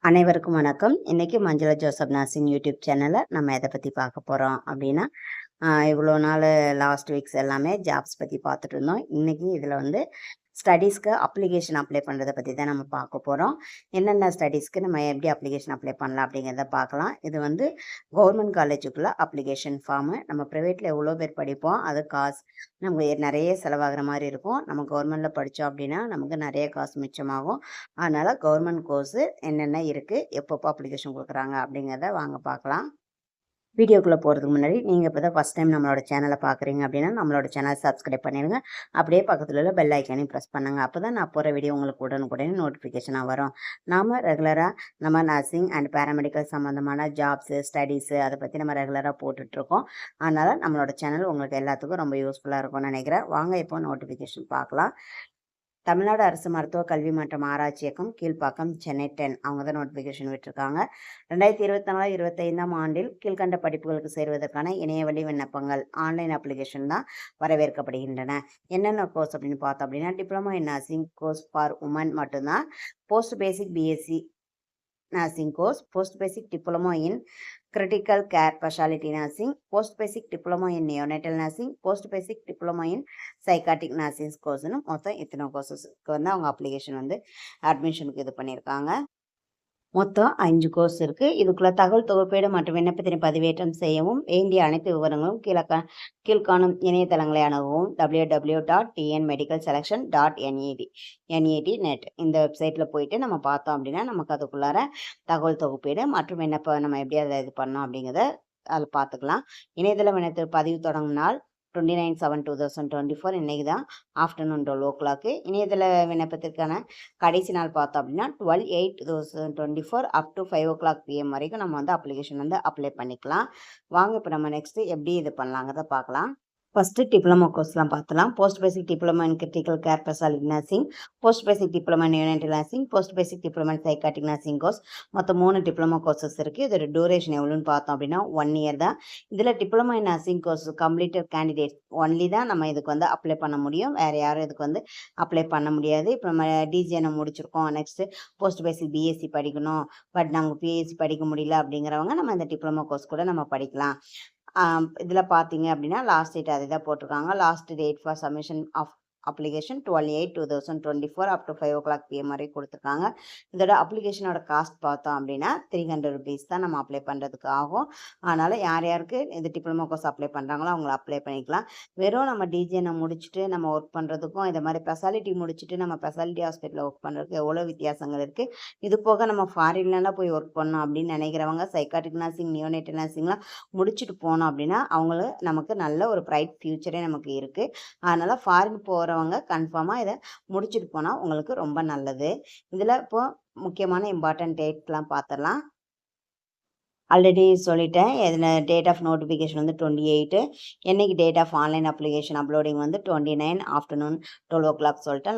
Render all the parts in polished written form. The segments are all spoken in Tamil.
அனைவருக்கும் வணக்கம். இன்னைக்கு மஞ்சுளா ஜோசப் நர்சிங் யூடியூப் சேனல்ல நம்ம எதை பத்தி பார்க்க போறோம் அப்படின்னா, இவ்வளோ நாள் லாஸ்ட் வீக்ஸ் எல்லாமே ஜாப்ஸ் பத்தி பார்த்துட்டு இருந்தோம். இன்னைக்கு இதில் வந்து ஸ்டடீஸ்க்கு அப்ளிகேஷன் அப்ளை பண்ணுறதை பற்றி தான் நம்ம பார்க்க போகிறோம். என்னென்ன ஸ்டடீஸ்க்கு நம்ம எப்படி அப்ளிகேஷன் அப்ளை பண்ணலாம் அப்படிங்கிறத பார்க்கலாம். இது வந்து கவர்மெண்ட் காலேஜுக்குள்ள அப்ளிகேஷன் ஃபார்மு. நம்ம ப்ரைவேட்டில் எவ்வளோ பேர் படிப்போம், அது காசு நமக்கு நிறைய செலவாகிற மாதிரி இருக்கும். நம்ம கவர்மெண்ட்டில் படித்தோம் அப்படின்னா நமக்கு நிறைய காசு மிச்சமாகும். அதனால் கவர்மெண்ட் கோர்ஸு என்னென்ன இருக்குது, எப்பப்போ அப்ளிகேஷன் கொடுக்குறாங்க அப்படிங்கிறத வாங்க பார்க்கலாம். வீடியோக்குள்ளே போகிறதுக்கு முன்னாடி நீங்கள் இப்போ தான் ஃபஸ்ட் டைம் நம்மளோட சேனலை பார்க்குறீங்க அப்படின்னா நம்மளோட சேனல் சப்ஸ்கிரைப் பண்ணிடுங்க. அப்படியே பக்கத்தில் உள்ள பெல் ஐக்கானையும் ப்ரெஸ் பண்ணுங்கள். அப்போ தான் நான் போகிற வீடியோ உங்களுக்கு உடனுக்குடனே நோட்டிஃபிகேஷனாக வரும். நாம் ரெகுலராக நம்ம நர்சிங் அண்ட் பேராமெடிக்கல் சம்மந்தமான ஜாப்ஸு, ஸ்டடீஸு அதை பற்றி நம்ம ரெகுலராக போட்டுட்ருக்கோம். அதனால் நம்மளோட சேனல் உங்களுக்கு எல்லாத்துக்கும் ரொம்ப யூஸ்ஃபுல்லாக இருக்கும்னு நினைக்கிறேன். வாங்க இப்போ நோட்டிஃபிகேஷன் பார்க்கலாம். தமிழ்நாடு அரசு மருத்துவ கல்வி மற்றும் ஆராய்ச்சி இயக்கம், கீழ்ப்பாக்கம், சென்னை 10 அவங்க தான் நோட்டிஃபிகேஷன் விட்டுருக்காங்க. 2024-25ஆம் ஆண்டில் கீழ்கண்ட படிப்புகளுக்கு சேருவதற்கான இணையவழி விண்ணப்பங்கள் ஆன்லைன் அப்ளிகேஷன் தான் வரவேற்கப்படுகின்றன. என்னென்ன கோர்ஸ் அப்படின்னு பார்த்தோம் அப்படின்னா, diploma in nursing course for woman மட்டும்தான். Post basic BSc nursing course, post basic diploma in critical care specialty nursing, post basic diploma in neonatal nursing, post basic diploma in psychiatric nursing course மொத்தம் இத்தனை கோர்சஸ்க்கு வந்து அவங்க அப்ளிகேஷன் வந்து அட்மிஷனுக்கு இது பண்ணியிருக்காங்க. மொத்தம் 5 கோர்ஸ் இருக்குது. இதுக்குள்ள தகவல் தொகுப்பீடு மற்றும் விண்ணப்பத்தினை பதிவேற்றம் செய்யவும் வேண்டிய அனைத்து விவரங்களும் கீழ்காணும் இணையதளங்களை அணுகவும் www.tnmedicalselection.net இந்த வெப்சைட்டில் போயிட்டு நம்ம பார்த்தோம் அப்படின்னா நமக்கு அதுக்குள்ளார தகவல் தொகுப்பீடு மற்றும் விண்ணப்பம் நம்ம எப்படி அதை இது பண்ணோம் அப்படிங்கிறத அதில் பார்த்துக்கலாம். இணையதள விண்ணப்பத்தில் பதிவு தொடங்கும் நாள் 29/7/2024 இன்னைக்கு தான் ஆஃப்டர்நூன் 12 o'clock. இணையதள விண்ணப்பத்திற்கான கடைசி நாள் பார்த்தோம் அப்படின்னா 12/8/2024 அப் டு 5 o'clock PM வரைக்கும் நம்ம வந்து அப்ளிகேஷன் வந்து அப்ளை பண்ணிக்கலாம். வாங்க இப்போ நம்ம நெக்ஸ்ட்டு எப்படி இது பண்ணலாங்கிறத பார்க்கலாம். ஃபஸ்ட்டு டிப்ளமோ கோர்ஸ்லாம் பார்த்தலாம். Post basic diploma in critical care speciality nursing, post basic diploma in unit nursing, post basic diploma in psychotic nursing course, மொத்தம் 3 டிப்ளமோ கோர்சஸ் இருக்குது. இதோட டூரேஷன் எவ்வளோன்னு பார்த்தோம் அப்படின்னா 1 year தான். இதில் diploma in nursing course completed candidates only தான் நம்ம இதுக்கு வந்து அப்ளை பண்ண முடியும். வேறு யாரும் இதுக்கு வந்து அப்ளை பண்ண முடியாது. இப்போ நம்ம டிஜிஎனை முடிச்சிருக்கோம், நெக்ஸ்ட்டு போஸ்ட் பேசிக் பிஎஸ்சி படிக்கணும், பட் நாங்கள் பிஎஸ்சி படிக்க முடியல அப்படிங்கிறவங்க நம்ம இந்த டிப்ளமோ கோர்ஸ் கூட நம்ம படிக்கலாம். இதில் பார்த்தீங்க அப்படின்னா லாஸ்ட் டேட் அதை தான் போட்டிருக்காங்க. Last date for submission of application 12/8/2024 up to 5 o'clock PM வரை கொடுத்துருக்காங்க. இதோட அப்ளிகேஷனோட காஸ்ட் பார்த்தோம் அப்படின்னா 300 rupees தான் நம்ம அப்ளை பண்ணுறதுக்கு ஆகும். அதனால் யார் யாருக்கு இந்த டிப்ளமோ கோர்ஸ் அப்ளை பண்ணுறாங்களோ அவங்கள அப்ளை பண்ணிக்கலாம். வெறும் நம்ம டிஜிஎனை முடிச்சுட்டு நம்ம ஒர்க் பண்ணுறதுக்கும் இந்த மாதிரி ஸ்பெஷாலிட்டி முடிச்சுட்டு நம்ம ஸ்பெஷாலிட்டி ஹாஸ்பிட்டலில் ஒர்க் பண்ணுறதுக்கு எவ்வளோ வித்தியாசங்கள் இருக்குது. இது போக நம்ம ஃபாரின்லாம் போய் ஒர்க் பண்ணோம் அப்படின்னு நினைக்கிறவங்க சைக்காட்ரிக் நர்சிங், நியோனேட்டல் நர்சிங்லாம் முடிச்சுட்டு போனோம் அப்படின்னா அவங்களுக்கு நமக்கு நல்ல ஒரு பிரைட் ஃப்யூச்சரே நமக்கு இருக்குது. அதனால் ஃபாரின் போகிறவங்க கன்ஃபார்மாக இதை முடிச்சுட்டு போனால் உங்களுக்கு ரொம்ப நல்லது. இதில் இப்போது முக்கியமான இம்பார்ட்டன்ட் டேட்லாம் பார்த்துடலாம். ஆல்ரெடி சொல்லிட்டேன். இதில் டேட் ஆஃப் நோட்டிஃபிகேஷன் வந்து 28, என்னைக்கு date of online application uploading வந்து 29 ஆஃப்டர்நூன் 12 o'clock சொல்லிட்டேன்.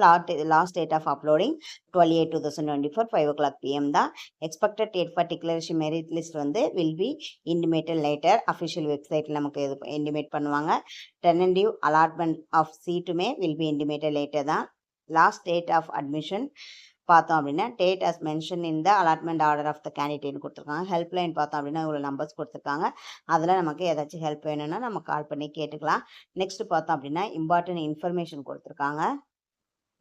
Last date of uploading 12/8/2024 5 o'clock PM தான். Expected date for declaration merit list வந்து will be intimated later. Official வெப்சைட்டில் நமக்கு இது இன்டிமேட் பண்ணுவாங்க. டெனன்டிவ் அலாட்மெண்ட் ஆஃப் சீட்டுமே வில் பி இன்டிமேட்டட் லேட்டர் தான். லாஸ்ட் டேட் ஆஃப் அட்மிஷன் பார்த்தோம் அப்படின்னா date as mention in the allotment order of the candidate கொடுத்துருக்காங்க. ஹெல்ப்லைன் பார்த்தோம் அப்படின்னா இவ்வளோ நம்பர்ஸ் கொடுத்துருக்காங்க. அதில் நமக்கு ஏதாச்சும் ஹெல்ப் வேணும்னா நம்ம கால் பண்ணி கேட்டுக்கலாம். நெக்ஸ்ட் பார்த்தோம் அப்படின்னா இம்பார்ட்டன்ட் இன்ஃபர்மேஷன் கொடுத்துருக்காங்க.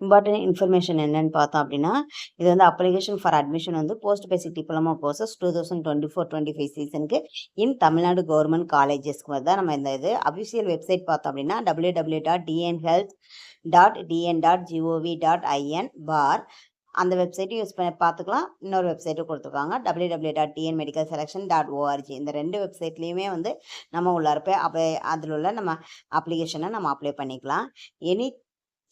இம்பார்ட்டன்ட் இன்ஃபர்மேஷன் என்னன்னு பார்த்தோம் அப்படின்னா இது வந்து அப்ளிகேஷன் ஃபார் அட்மிஷன் வந்து போஸ்ட் பேசிக் டிப்ளமோ கோர்சஸ் 2024-25 சீசனுக்கு இன் தமிழ்நாடு கவர்மெண்ட் காலேஜஸ்க்கு தான் நம்ம இந்த இது அஃபிஷியல் வெப்சைட் பார்த்தோம் அப்படின்னா www.dnhealth.dn.gov.in அந்த வெப்சைட்டும் யூஸ் பண்ணி பார்த்துக்கலாம். இன்னொரு வெப்சைட்டும் கொடுத்துருக்காங்க www.tnmedicalselection.org. இந்த 2 வெப்சைட்லேயுமே வந்து நம்ம உள்ளார போய் அதில் உள்ள நம்ம அப்ளிகேஷனை நம்ம அப்ளை பண்ணிக்கலாம். Any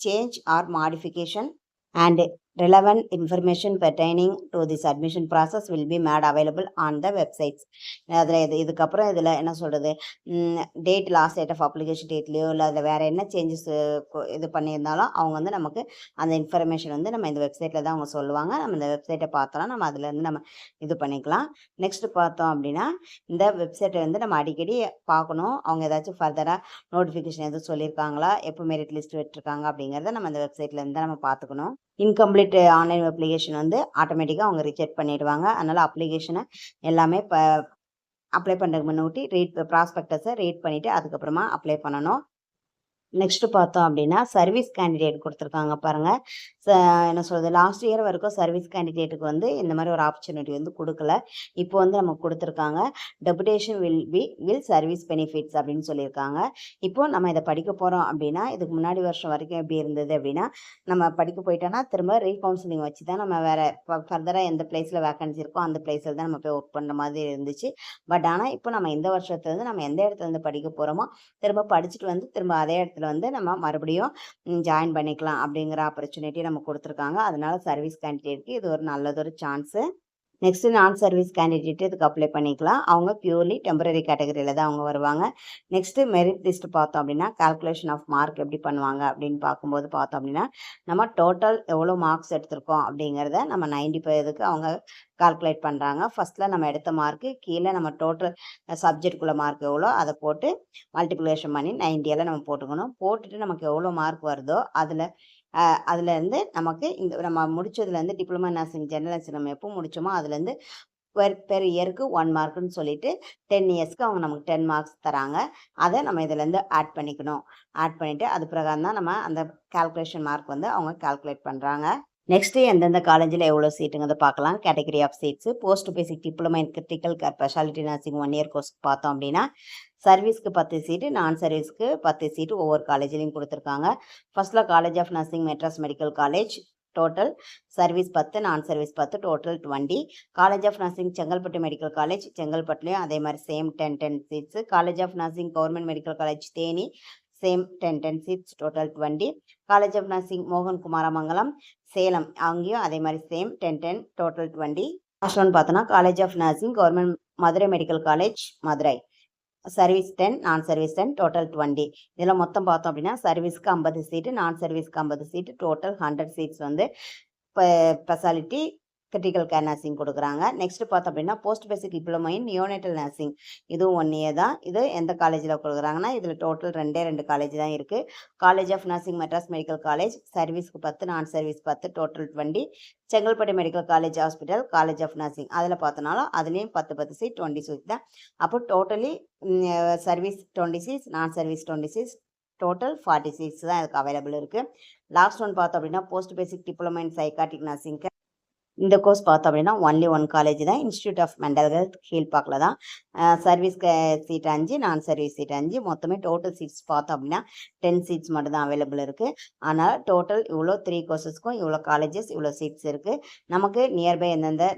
change or modification and relevant information pertaining to this admission process will be made available on the websites. அதில் இதுக்கப்புறம் இதில் என்ன சொல்கிறது, date last date of application டேட்லேயோ இல்லை அதில் வேறு என்ன சேஞ்சஸ் இது பண்ணியிருந்தாலும் அவங்க வந்து நமக்கு அந்த இன்ஃபர்மேஷன் வந்து நம்ம இந்த வெப்சைட்டில் தான் அவங்க சொல்லுவாங்க. நம்ம இந்த வெப்சைட்டை பார்த்தோம்னா நம்ம அதுலேருந்து நம்ம இது பண்ணிக்கலாம். நெக்ஸ்ட் பார்த்தோம் அப்படின்னா இந்த வெப்சைட்டை வந்து நம்ம அடிக்கடி பார்க்கணும். அவங்க ஏதாச்சும் ஃபர்தராக நோட்டிஃபிகேஷன் எதுவும் சொல்லியிருக்காங்களா, எப்போ மெரிட் லிஸ்ட் விட்டுருக்காங்க அப்படிங்கிறத நம்ம இந்த வெப்சைட்லேருந்து தான் நம்ம பார்த்துக்கணும். இன்கம்ப்ளீட் ஆன்லைன் அப்ளிகேஷன் வந்து ஆட்டோமேட்டிக்காக அவங்க ரிஜெக்ட் பண்ணிடுவாங்க. அதனால் அப்ளிகேஷனை எல்லாமே அப்ளை பண்ணுறதுக்கு முன்னாடி ப்ராஸ்பெக்டஸை ரீட் பண்ணிவிட்டு அதுக்கப்புறமா அப்ளை பண்ணணும். நெக்ஸ்ட்டு பார்த்தோம் அப்படின்னா சர்வீஸ் கேண்டிடேட் கொடுத்துருக்காங்க பாருங்கள். என்ன சொல்கிறது, லாஸ்ட் இயர் வரைக்கும் சர்வீஸ் கேண்டிடேட்டுக்கு வந்து இந்த மாதிரி ஒரு ஆப்பர்ச்சுனிட்டி வந்து கொடுக்கல. இப்போ வந்து நமக்கு கொடுத்துருக்காங்க. டெபுடேஷன் வில் சர்வீஸ் பெனிஃபிட்ஸ் அப்படின்னு சொல்லியிருக்காங்க. இப்போ நம்ம இதை படிக்க போகிறோம் அப்படின்னா, இதுக்கு முன்னாடி வருஷம் வரைக்கும் எப்படி இருந்தது அப்படின்னா, நம்ம படிக்க போயிட்டோன்னா திரும்ப ரீகவுன்சிலிங் வச்சு தான் நம்ம வேறு ஃபர்தராக எந்த பிளேஸில் வேக்கன்சி இருக்கோ அந்த பிளேஸில் தான் நம்ம போய் ஒர்க் பண்ணுற மாதிரி இருந்துச்சு. பட் ஆனால் இப்போ நம்ம இந்த வருஷத்துலேருந்து நம்ம எந்த இடத்துல இருந்து படிக்க போகிறோமோ திரும்ப படிச்சுட்டு வந்து திரும்ப அதே இடத்துல வந்து நம்ம மறுபடியும் ஜாயின் பண்ணிக்கலாம் அப்படிங்கிற ஆப்பர்ச்சுனிட்டி நம்ம கொடுத்துருக்காங்க. அதனால சர்வீஸ் கேண்டிடேட்க்கு இது ஒரு நல்லதொரு சான்ஸு. நெக்ஸ்ட்டு நான் சர்வீஸ் கேண்டிடேட்டு இதுக்கு அப்ளை பண்ணிக்கலாம். அவங்க பியூர்லி டெம்பரரி கேட்டகரியில் தான் அவங்க வருவாங்க. நெக்ஸ்ட்டு மெரிட் லிஸ்ட் பார்த்தோம் அப்படின்னா, கால்குலேஷன் ஆஃப் மார்க் எப்படி பண்ணுவாங்க அப்படின்னு பார்க்கும்போது பார்த்தோம் அப்படின்னா, நம்ம டோட்டல் எவ்வளோ மார்க்ஸ் எடுத்திருக்கோம் அப்படிங்கிறத நம்ம 95க்கு அவங்க கால்குலேட் பண்ணுறாங்க. ஃபஸ்ட்டில் நம்ம எடுத்த மார்க்கு கீழே நம்ம டோட்டல் சப்ஜெக்டுக்குள்ள மார்க் எவ்வளோ அதை போட்டு மல்டிப்ளிகேஷன் பண்ணி 90 நம்ம போட்டுக்கணும். போட்டுட்டு நமக்கு எவ்வளோ மார்க் வருதோ அதுலேருந்து நமக்கு இந்த நம்ம முடிச்சதுலேருந்து டிப்ளமா நர்சிங் ஜெனரல் நர்சிங் நம்ம எப்போ முடித்தோமோ அதுலேருந்து பெர் இயருக்கு 1 மார்க்குன்னு சொல்லிட்டு 10 இயர்ஸ்க்கு அவங்க நமக்கு 10 மார்க்ஸ் தராங்க. அதை நம்ம இதுலேருந்து ஆட் பண்ணிக்கணும். ஆட் பண்ணிவிட்டு அது பிரகாரம் தான் நம்ம அந்த கால்குலேஷன் மார்க் வந்து அவங்க கால்குலேட் பண்ணுறாங்க. நெக்ஸ்ட்டு எந்தெந்த காலேஜில் எவ்வளோ சீட்டுங்கிறத பார்க்கலாம். Category of seats post basic diploma in critical care speciality nursing 1 year கோர்ஸ்க்கு பார்த்தோம் அப்படின்னா, சர்வீஸ்க்கு 10 சீட்டு, நான் சர்வீஸ்க்கு 10 சீட்டு ஒவ்வொரு காலேஜ்லேயும் கொடுத்துருக்காங்க. ஃபர்ஸ்ட்டில் college of nursing Madras medical college total service 10, non service 10 total 20. College of nursing Chengalpattu medical college செங்கல்பட்டுலேயும் அதே மாதிரி same 10 seats. College of nursing government medical college Theni same 10 seats total 20. College of nursing மோகன் குமாரமங்கலம் சேலம் அங்கேயும் அதே மாதிரி சேம் 10 டோட்டல் 20. லாஸ்ட் ஒன் பார்த்தோன்னா college of nursing government Madurai medical college Madurai service 10, non service 10 total 20. இதில் மொத்தம் பார்த்தோம் அப்படின்னா சர்வீஸ்க்கு 50 சீட்டு, நான் சர்வீஸ்க்கு 50 சீட்டு டோட்டல் 100 சீட்ஸ் வந்து இப்போ ஸ்பெஷாலிட்டி கிரிட்டிக்கல் கேர் நர்சிங் கொடுக்குறாங்க. நெக்ஸ்ட்டு பார்த்தோம் அப்படின்னா போஸ்ட் பேசிக் டிப்ளமோ இன் நியோனேட்டல் நர்சிங் இதுவும் 1 இயர் தான். இது எந்த காலேஜில் கொடுக்குறாங்கன்னா இதில் டோட்டல் 2 காலேஜ் தான் இருக்குது. College of nursing Madras medical college சர்வீஸ்க்கு 10, non service 10 total 20. Chengalpattu medical college hospital college of nursing அதில் பார்த்தோன்னாலும் அதுலேயும் 10 சீட் 20 சீட் தான். அப்போ totally service 20 seats, non service 20 seats total 40 seats தான் இதுக்கு அவைலபிள் இருக்குது. லாஸ்ட் ஒன் பார்த்தோம் அப்படின்னா post basic diploma in psychiatric நர்சிங்க்கு இந்த கோர்ஸ் பார்த்தோம் அப்படின்னா ஒன்லி 1 காலேஜ் தான். இன்ஸ்டியூட் ஆஃப் மென்டல் ஹெல்த் கீழ்பாக்கில் தான். சர்வீஸ் சீட் 5, நான் சர்வீஸ் சீட் 5 மொத்தமே டோட்டல் சீட்ஸ் பார்த்தோம் அப்படின்னா 10 சீட்ஸ் மட்டும் தான் அவைலபிள் இருக்குது. அதனால் டோட்டல் இவ்வளோ 3 கோர்சஸ்க்கும் இவ்வளோ காலேஜஸ் இவ்வளோ சீட்ஸ் இருக்குது. நமக்கு நியர்பை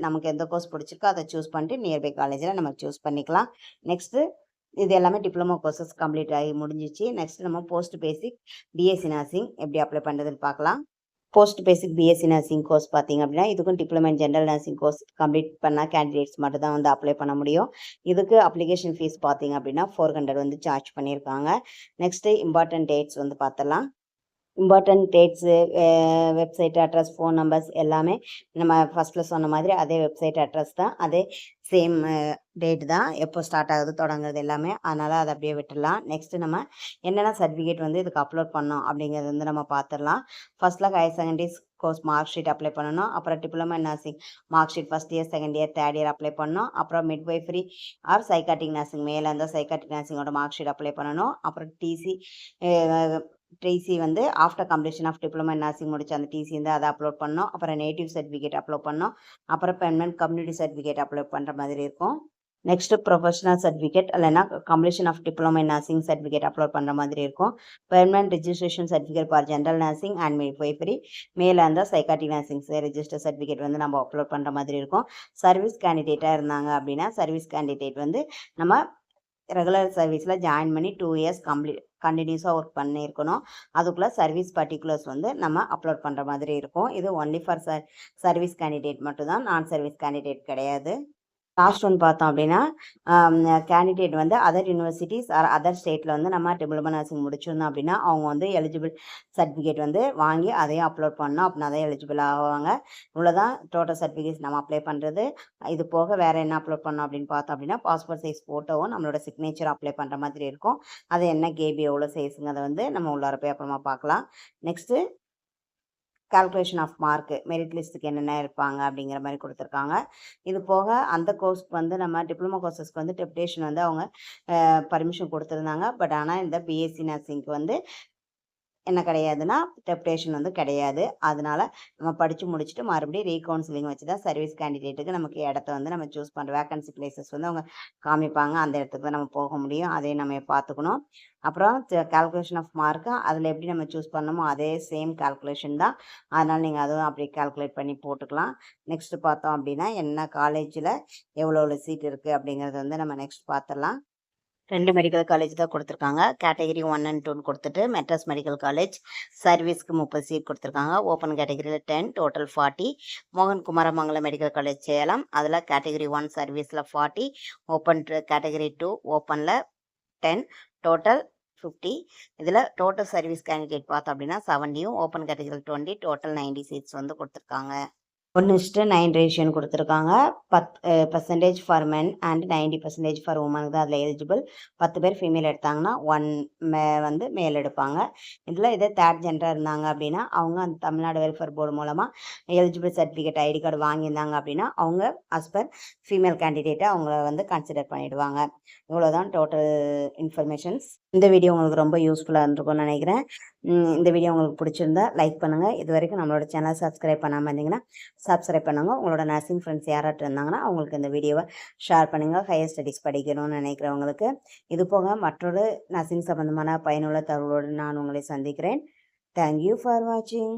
நமக்கு எந்த கோர்ஸ் பிடிச்சிருக்கோ அதை சூஸ் பண்ணிட்டு நியர்பை காலேஜில் நம்ம சூஸ் பண்ணிக்கலாம். நெக்ஸ்ட்டு இது எல்லாமே டிப்ளமோ கோர்சஸ் கம்ப்ளீட் ஆகி முடிஞ்சிச்சு. நெக்ஸ்ட் நம்ம போஸ்ட் பேசிக் பிஎஸ்சி நர்சிங் எப்படி அப்ளை பண்ணுறதுன்னு பார்க்கலாம். Post basic BSc nursing course பார்த்தீங்க அப்படின்னா இதுக்கும் diploma in general nursing course complete பண்ணால் கேண்டிடேட்ஸ் மட்டும் தான் வந்து அப்ளை பண்ண முடியும். இதுக்கு அப்ளிகேஷன் ஃபீஸ் பார்த்தீங்க அப்படின்னா 400 வந்து சார்ஜ் பண்ணியிருக்காங்க. நெக்ஸ்ட்டு இம்பார்ட்டன்ட் டேட்ஸ் வந்து பார்த்தலாம். Important dates website address phone numbers எல்லாமே நம்ம ஃபஸ்ட்டில் சொன்ன மாதிரி அதே வெப்சைட் அட்ரஸ் தான், அதே சேம் டேட் தான், எப்போ ஸ்டார்ட் ஆகுது தொடங்குறது எல்லாமே. அதனால் அதை அப்படியே விட்டுடலாம். நெக்ஸ்ட்டு நம்ம என்னென்ன சர்டிஃபிகேட் வந்து இதுக்கு அப்லோட் பண்ணோம் அப்படிங்கிறது வந்து நம்ம பார்த்துடலாம். ஃபஸ்ட்டில் higher secondary course mark sheet apply பண்ணணும். அப்புறம் diploma in nursing mark sheet first year, second year, third year apply பண்ணணும். அப்புறம் மிட்வைஃபரி ஆர் சைக்காட்டிக் நர்சிங் மேலே இருந்தால் சைக்காட்டிக் நர்சிங்கோட மார்க் ஷீட் அப்ளை பண்ணணும். அப்புறம் டிசி வந்து after completion of diploma in nursing முடிச்ச அந்த டிசி வந்து அதை அப்லோட் பண்ணோம். அப்புறம் நேட்டிவ் சர்டிஃபிகேட் அப்லோட் பண்ணோம். அப்புறம் பெர்மனன்ட் கம்யூனிட்டி சர்டிஃபிகேட் அப்லோட் பண்ணுற மாதிரி இருக்கும். நெக்ஸ்ட்டு ப்ரொஃபஷனல் சர்டிஃபிகேட் இல்லைனா completion of diploma in nursing certificate upload பண்ணுற மாதிரி இருக்கும். Permanent registration certificate for general nursing and midwifery மேலே இருந்தால் சைக்காட்டிக் நர்சிங் ரெஜிஸ்டர் சர்டிஃபிகேட் வந்து நம்ம அப்லோட் பண்ணுற மாதிரி இருக்கும். சர்வீஸ் கேண்டிடேட்டாக இருந்தாங்க அப்படின்னா சர்வீஸ் கேண்டிடேட் வந்து நம்ம ரெகுலர் சர்வீஸில் ஜாயின் பண்ணி 2 இயர்ஸ் கண்டினியூஸாக ஒர்க் பண்ணியிருக்கணும். அதுக்குள்ளே சர்வீஸ் பர்டிகுலர்ஸ் வந்து நம்ம அப்லோட் பண்ணுற மாதிரி இருக்கும். இது ஒன்லி ஃபார் சர்வீஸ் கேண்டிடேட் மட்டும்தான், நான் சர்வீஸ் கேண்டிடேட் கிடையாது. லாஸ்ட் ஒன் பார்த்தோம் அப்படின்னா கேண்டிடேட் வந்து அதர் யூனிவர்சிட்டிஸ் ஆர் அதர் ஸ்டேட்டில் வந்து நம்ம டிப்ளமோ நர்சிங் முடிச்சிருந்தோம் அப்படின்னா அவங்க வந்து எலிஜிபிள் சர்டிஃபிகேட் வந்து வாங்கி அதையும் அப்லோட் பண்ணோம் அப்படின்னா அதையும் எலிஜிபிள் ஆவாங்க. இவ்வளோதான் டோட்டல் சர்டிஃபிகேட்ஸ் நம்ம அப்ளை பண்ணுறது. இது போக வேறு என்ன அப்லோட் பண்ணோம் அப்படின்னு பார்த்தோம் அப்படின்னா பாஸ்போர்ட் சைஸ் ஃபோட்டோவும் நம்மளோட சிக்னேச்சர் அப்ளை பண்ணுற மாதிரி இருக்கும். அது என்ன கேபி எவ்வளோ சைஸுங்க அதை வந்து நம்ம உள்ளார போய் அப்புறமா பார்க்கலாம். Next calculation of mark merit லிஸ்ட்டுக்கு என்னென்ன இருப்பாங்க அப்படிங்கிற மாதிரி கொடுத்துருக்காங்க. இது போக அந்த கோர்ஸ்க்கு வந்து நம்ம டிப்ளமோ கோர்சஸ்க்கு வந்து டெப்டேஷன் வந்து அவங்க பர்மிஷன் கொடுத்துருந்தாங்க. பட் ஆனால் இந்த பிஎஸ்சி நர்சிங்க்கு வந்து என்ன கிடையாதுன்னா டெப்டேஷன் வந்து கிடையாது. அதனால நம்ம படித்து முடிச்சுட்டு மறுபடியும் ரீகவுன்சிலிங் வச்சு தான் சர்வீஸ் கேண்டிடேட்டுக்கு நமக்கு இடத்த வந்து நம்ம சூஸ் பண்ணுறோம். வேக்கன்சி பிளேசஸ் வந்து அவங்க காமிப்பாங்க. அந்த இடத்துக்கு தான் நம்ம போக முடியும். அதையும் நம்ம பார்த்துக்கணும். அப்புறம் கால்குலேஷன் ஆஃப் மார்க்கு அதில் எப்படி நம்ம சூஸ் பண்ணணுமோ அதே சேம் கால்குலேஷன் தான். அதனால் நீங்கள் அதுவும் அப்படி கால்குலேட் பண்ணி போட்டுக்கலாம். நெக்ஸ்ட்டு பார்த்தோம் அப்படின்னா என்ன காலேஜில் எவ்வளோ சீட் இருக்குது அப்படிங்கிறது வந்து நம்ம நெக்ஸ்ட் பார்த்துடலாம். 2 மெடிக்கல் காலேஜ் தான் கொடுத்துருக்காங்க. கேட்டகரி 1 அண்ட் 2 கொடுத்துட்டு மெட்ராஸ் மெடிக்கல் காலேஜ் சர்வீஸ்க்கு 30 சீட் கொடுத்துருக்காங்க. ஓப்பன் கேட்டகரியில் 10, டோட்டல் 40. மோகன் குமாரமங்கலம் மெடிக்கல் காலேஜ் சேலம், அதில் கேட்டகரி 1 சர்வீஸில் 40, ஓப்பன் கேட்டகரி 2 ஓப்பனில் 10, டோட்டல் 50. இதில் டோட்டல் சர்வீஸ் கேண்டிடேட் பார்த்தோம் அப்படின்னா 70யும் ஓப்பன் கேட்டகரி 20, டோட்டல் 90 சீட்ஸ் வந்து கொடுத்துருக்காங்க. 1:9 ரேஷியோன்னு கொடுத்துருக்காங்க. 10% ஃபார் மென் அண்ட் 90% ஃபார் உமனுக்கு தான் அதில் எலிஜிபிள். 10 பேர் ஃபீமேல் எடுத்தாங்கன்னா 1 வந்து மேல் எடுப்பாங்க. இதில் இதே தேர்ட் ஜெண்டராக இருந்தாங்க அப்படின்னா அவங்க அந்த தமிழ்நாடு வெல்ஃபேர் போர்டு மூலமாக எலிஜிபிள் சர்டிஃபிகேட் ஐடி கார்டு வாங்கியிருந்தாங்க அப்படின்னா அவங்க அஸ் பர் ஃபீமேல் கேண்டிடேட்டை அவங்கள வந்து கன்சிடர் பண்ணிவிடுவாங்க. இவ்வளோதான் டோட்டல் இன்ஃபர்மேஷன்ஸ். இந்த வீடியோ உங்களுக்கு ரொம்ப யூஸ்ஃபுல்லாக இருந்திருக்கும்னு நினைக்கிறேன். இந்த வீடியோ உங்களுக்கு பிடிச்சிருந்தா லைக் பண்ணுங்கள். இது வரைக்கும் நம்மளோட சேனல் சப்ஸ்கிரைப் பண்ணாமல் இருந்தீங்கன்னா சப்ஸ்கிரைப் பண்ணுங்க. உங்களோட நர்சிங் ஃப்ரெண்ட்ஸ் யாராட்டும் இருந்தாங்கன்னா அவங்களுக்கு இந்த வீடியோவை ஷேர் பண்ணுங்கள். ஹையர் ஸ்டடீஸ் படிக்கணும்னு நினைக்கிறவங்களுக்கு. இது போக மற்றொரு நர்சிங் சம்பந்தமான பயனுள்ள தகவலோடு நான் உங்களை சந்திக்கிறேன். தேங்க்யூ ஃபார் வாட்சிங்.